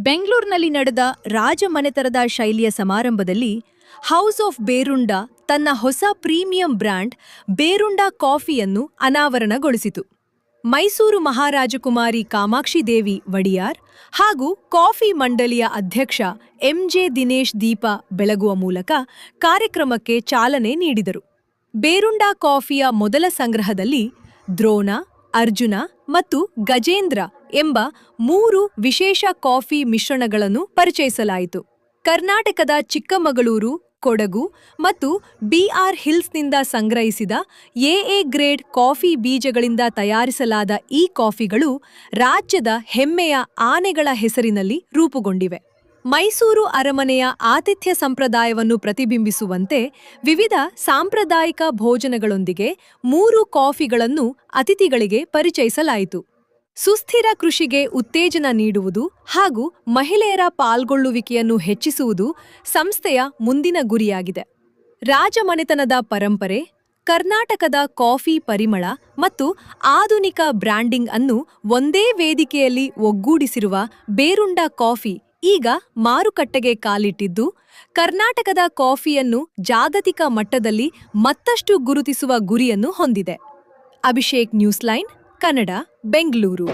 ಬೆಂಗಳೂರಿನಲ್ಲಿ ನಡೆದ ರಾಜಮನೆತನದ ಶೈಲಿಯ ಸಮಾರಂಭದಲ್ಲಿ ಹೌಸ್ ಆಫ್ ಬೇರುಂಡಾ ತನ್ನ ಹೊಸ ಪ್ರೀಮಿಯಂ ಬ್ರ್ಯಾಂಡ್ ಬೇರುಂಡಾ ಕಾಫಿಯನ್ನು ಅನಾವರಣಗೊಳಿಸಿತು. ಮೈಸೂರು ಮಹಾರಾಜಕುಮಾರಿ ಕಾಮಾಕ್ಷಿ ದೇವಿ ಒಡೆಯರ್ ಹಾಗೂ ಕಾಫಿ ಮಂಡಳಿಯ ಅಧ್ಯಕ್ಷ ಎಂಜೆ ದಿನೇಶ್ ದೀಪ ಬೆಳಗುವ ಮೂಲಕ ಕಾರ್ಯಕ್ರಮಕ್ಕೆ ಚಾಲನೆ ನೀಡಿದರು. ಬೇರುಂಡಾ ಕಾಫಿಯ ಮೊದಲ ಸಂಗ್ರಹದಲ್ಲಿ ದ್ರೋಣ, ಅರ್ಜುನ ಮತ್ತು ಗಜೇಂದ್ರ ಎಂಬ 3 ವಿಶೇಷ ಕಾಫಿ ಮಿಶ್ರಣಗಳನ್ನು ಪರಿಚಯಿಸಲಾಯಿತು. ಕರ್ನಾಟಕದ ಚಿಕ್ಕಮಗಳೂರು, ಕೊಡಗು ಮತ್ತು ಬಿಆರ್ ಹಿಲ್ಸ್ನಿಂದ ಸಂಗ್ರಹಿಸಿದ ಎಎ ಗ್ರೇಡ್ ಕಾಫಿ ಬೀಜಗಳಿಂದ ತಯಾರಿಸಲಾದ ಈ ಕಾಫಿಗಳು ರಾಜ್ಯದ ಹೆಮ್ಮೆಯ ಆನೆಗಳ ಹೆಸರಿನಲ್ಲಿ ರೂಪುಗೊಂಡಿವೆ. ಮೈಸೂರು ಅರಮನೆಯ ಆತಿಥ್ಯ ಸಂಪ್ರದಾಯವನ್ನು ಪ್ರತಿಬಿಂಬಿಸುವಂತೆ ವಿವಿಧ ಸಾಂಪ್ರದಾಯಿಕ ಭೋಜನಗಳೊಂದಿಗೆ 3 ಕಾಫಿಗಳನ್ನು ಅತಿಥಿಗಳಿಗೆ ಪರಿಚಯಿಸಲಾಯಿತು. ಸುಸ್ಥಿರ ಕೃಷಿಗೆ ಉತ್ತೇಜನ ನೀಡುವುದು ಹಾಗೂ ಮಹಿಳೆಯರ ಪಾಲ್ಗೊಳ್ಳುವಿಕೆಯನ್ನು ಹೆಚ್ಚಿಸುವುದು ಸಂಸ್ಥೆಯ ಮುಂದಿನ ಗುರಿಯಾಗಿದೆ. ರಾಜಮನೆತನದ ಪರಂಪರೆ, ಕರ್ನಾಟಕದ ಕಾಫಿ ಪರಿಮಳ ಮತ್ತು ಆಧುನಿಕ ಬ್ರ್ಯಾಂಡಿಂಗ್ ಅನ್ನು ಒಂದೇ ವೇದಿಕೆಯಲ್ಲಿ ಒಗ್ಗೂಡಿಸಿರುವ ಬೇರುಂಡಾ ಕಾಫಿ ಈಗ ಮಾರುಕಟ್ಟೆಗೆ ಕಾಲಿಟ್ಟಿದ್ದು, ಕರ್ನಾಟಕದ ಕಾಫಿಯನ್ನು ಜಾಗತಿಕ ಮಟ್ಟದಲ್ಲಿ ಮತ್ತಷ್ಟು ಗುರುತಿಸುವ ಗುರಿಯನ್ನು ಹೊಂದಿದೆ. Abhishek news line Kannada, Bengaluru.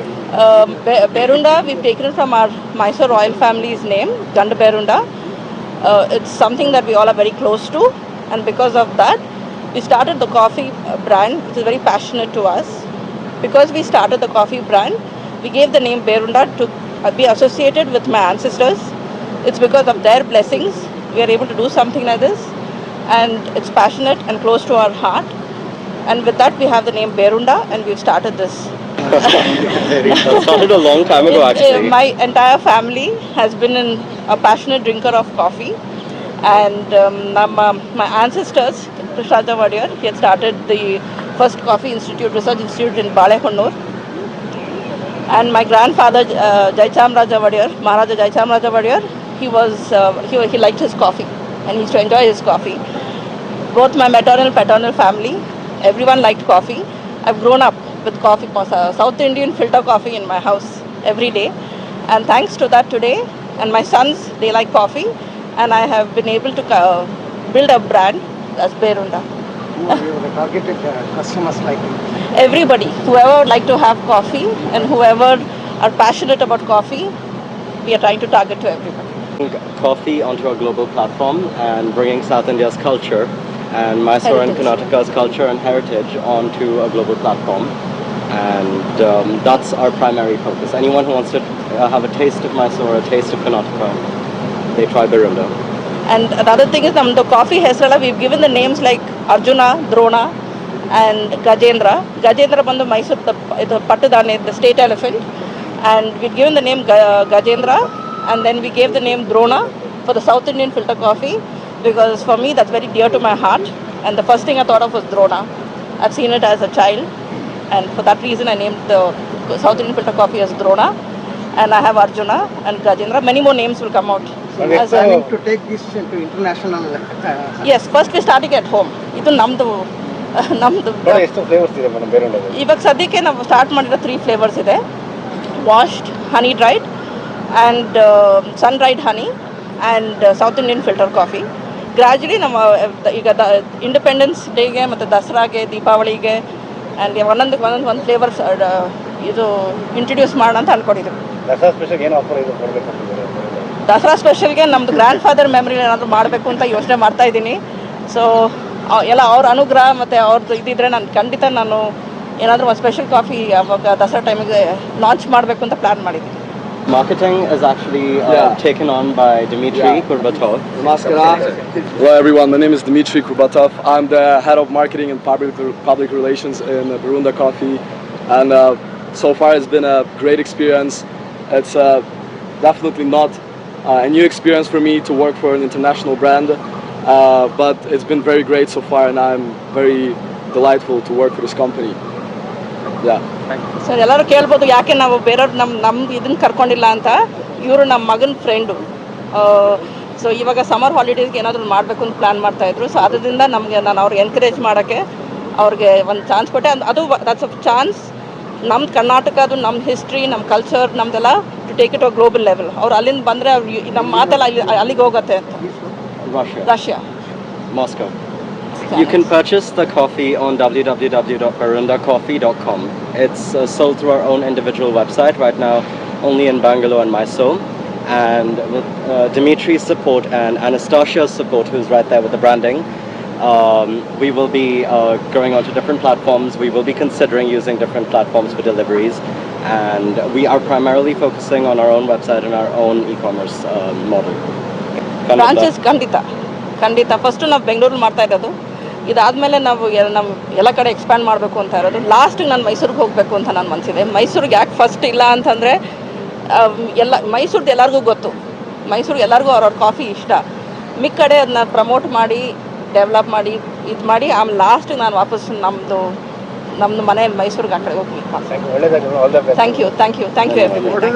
Berunda, we've taken it from our Mysore royal family's name, Ganda Berunda. It's something that we all are very close to, and because of that, we started the coffee brand, which is very passionate to us. Because we started the coffee brand, we gave the name Berunda to be associated with my ancestors. It's because of their blessings we are able to do something like this, and it's passionate and close to our heart. And with that, we have the name Berunda, and we've started this. It started a long time ago, actually. My entire family has been a passionate drinker of coffee, and my ancestors, Krishna Vadiyar, he had started the first coffee institute, research institute in Balehonnur. And my grandfather, Jaichamraja Vadiyar, Maharaja Jaichamraja Vadiyar, he liked his coffee, and he used to enjoy his coffee. Both my maternal, paternal family, everyone liked coffee. I've grown up with coffee, South Indian filter coffee in my house every day. And thanks to that today, and my sons, they like coffee, and I have been able to build a brand as Berunda. Who are your targeted customers like? Everybody, whoever would like to have coffee and whoever are passionate about coffee, we are trying to target to everybody. Coffee onto a global platform and bringing South India's culture and Mysore and Karnataka's culture and heritage onto a global platform, and that's our primary focus. Anyone who wants to have a taste of Mysore, a taste of Karnataka, they try Berunda. And another thing is, the coffee Hesrala, we've given the names like Arjuna, Drona and Gajendra. Gajendra bandu Mysore, the Pattadane, the state elephant, and we've given the name Gajendra, and then we gave the name Drona for the South Indian filter coffee, because for me that's very dear to my heart, and the first thing I thought of was Drona. I've seen it as a child, and for that reason I named the South Indian filter coffee as Drona, and I have Arjuna and Gajendra. Many more names will come out. So we are planning to take this into international. Yes, first we're starting at home. Idu namdu ಎಷ್ಟು flavours ಇದೆ madam ಬೇರುಂಡಾದಲ್ಲಿ? ಇವಾಗ ಸದ್ಯಕ್ಕೆ ನಾವು start ಮಾಡಿರೋ 3 flavours ಇದೆ. Washed, honey dried and sun dried honey and South Indian filter coffee. Gradually ನಮ್ಮ ಈಗ independence ಡೇಗೆ ಮತ್ತು ದಸರಾಗೆ, ದೀಪಾವಳಿಗೆ ಆ್ಯಂಡ್ ಒಂದೊಂದು ಫ್ಲೇವರ್ಸ್ ಇದು ಇಂಟ್ರೊಡ್ಯೂಸ್ ಮಾಡೋಣ ಅಂತ ಅಂದ್ಕೊಂಡಿದ್ದೀವಿ. ದಸರಾ ಸ್ಪೆಷಲ್ ಏನು ಆಫರ್ ಇದು ಕೊಡಬೇಕು? ದಸರಾ ಸ್ಪೆಷಲ್ಗೆ ನಮ್ಮದು ಗ್ರ್ಯಾಂಡ್ ಫಾದರ್ ಮೆಮರಿ ಏನಾದರೂ ಮಾಡಬೇಕು ಅಂತ ಯೋಚನೆ ಮಾಡ್ತಾ ಇದ್ದೀನಿ. ಸೊ ಎಲ್ಲ ಅವ್ರ ಅನುಗ್ರಹ ಮತ್ತು ಅವ್ರದ್ದು ಇದ್ದಿದ್ರೆ ಖಂಡಿತ ನಾನು ಏನಾದರೂ ಒಂದು ಸ್ಪೆಷಲ್ ಕಾಫಿ ಅವಾಗ ದಸರಾ ಟೈಮಿಗೆ ಲಾಂಚ್ ಮಾಡಬೇಕು ಅಂತ ಪ್ಲ್ಯಾನ್ ಮಾಡಿದ್ದೀನಿ. Marketing is actually taken on by Dmitry Kurbatov. Hello everyone, my name is Dmitry Kurbatov. I'm the head of marketing and public relations in Berunda Coffee, and so far it's been a great experience. It's definitely not a new experience for me to work for an international brand, but it's been very great so far, and I'm very delightful to work for this company. Sir, ಎಲ್ಲರೂ ಕೇಳ್ಬೋದು ಯಾಕೆ ನಾವು ಬೇರೆಯವ್ರು ನಮ್ದು ಇದನ್ನು ಕರ್ಕೊಂಡಿಲ್ಲ ಅಂತ. ಇವರು ನಮ್ಮ ಮಗನ ಫ್ರೆಂಡು. ಸೊ ಇವಾಗ ಸಮ್ಮರ್ ಹಾಲಿಡೇಸ್ಗೆ ಏನಾದರೂ ಮಾಡಬೇಕು ಅಂತ ಪ್ಲ್ಯಾನ್ ಮಾಡ್ತಾಯಿದ್ರು. ಸೊ ಅದರಿಂದ ನಾನು ಅವ್ರಿಗೆ ಎನ್ಕರೇಜ್ ಮಾಡೋಕ್ಕೆ ಅವ್ರಿಗೆ ಒಂದು ಚಾನ್ಸ್ ಕೊಟ್ಟೆ. ಅದು ದಟ್ಸ್ ಅ ಚಾನ್ಸ್. ನಮ್ಮ ಕರ್ನಾಟಕದು, ನಮ್ಮ ಹಿಸ್ಟ್ರಿ, ನಮ್ಮ ಕಲ್ಚರ್, ನಮ್ಮದೆಲ್ಲ to take it a global level. ಅವ್ರು ಅಲ್ಲಿಂದ ಬಂದರೆ ನಮ್ಮ ಮಾತೆಲ್ಲ ಅಲ್ಲಿಗೆ ಹೋಗುತ್ತೆ ಅಂತ. Russia. Moscow. You can purchase the coffee on www.barundacoffee.com. It's sold through our own individual website right now, only in Bangalore and Mysore. And with Dimitri's support and Anastasia's support, who's right there with the branding, we will be going onto different platforms. We will be considering using different platforms for deliveries. And we are primarily focusing on our own website and our own e-commerce model. Branches ಖಂಡಿತ first ನಾವು ಬೆಂಗಳೂರಲ್ಲಿ ಮಾಡ್ತಾ ಇರೋದು. ಇದಾದಮೇಲೆ ನಾವು ನಮ್ಮ ಎಲ್ಲ ಕಡೆ ಎಕ್ಸ್ಪ್ಯಾಂಡ್ ಮಾಡಬೇಕು ಅಂತ ಇರೋದು. ಲಾಸ್ಟಿಗೆ ನಾನು ಮೈಸೂರಿಗೆ ಹೋಗಬೇಕು ಅಂತ ನಾನು ಮನಸ್ಸಿದೆ. ಮೈಸೂರಿಗೆ ಯಾಕೆ ಫಸ್ಟ್ ಇಲ್ಲ ಅಂತಂದರೆ ಎಲ್ಲ ಮೈಸೂರ್ದು ಎಲ್ಲರಿಗೂ ಗೊತ್ತು. ಮೈಸೂರಿಗೆ ಎಲ್ಲರಿಗೂ ಅವ್ರವ್ರ ಕಾಫಿ ಇಷ್ಟ. ಮಿಕ್ಕ ಕಡೆ ಅದನ್ನ ಪ್ರಮೋಟ್ ಮಾಡಿ ಡೆವಲಪ್ ಮಾಡಿ ಇದು ಮಾಡಿ ಆಮೇಲೆ ಲಾಸ್ಟಿಗೆ ನಾನು ವಾಪಸ್ ನಮ್ಮದು ಮನೆ ಮೈಸೂರಿಗೆ ಆ ಕಡೆ ಹೋಗಿ. ಒಳ್ಳೆಯದಾಗಿ all the best. Thank you everybody.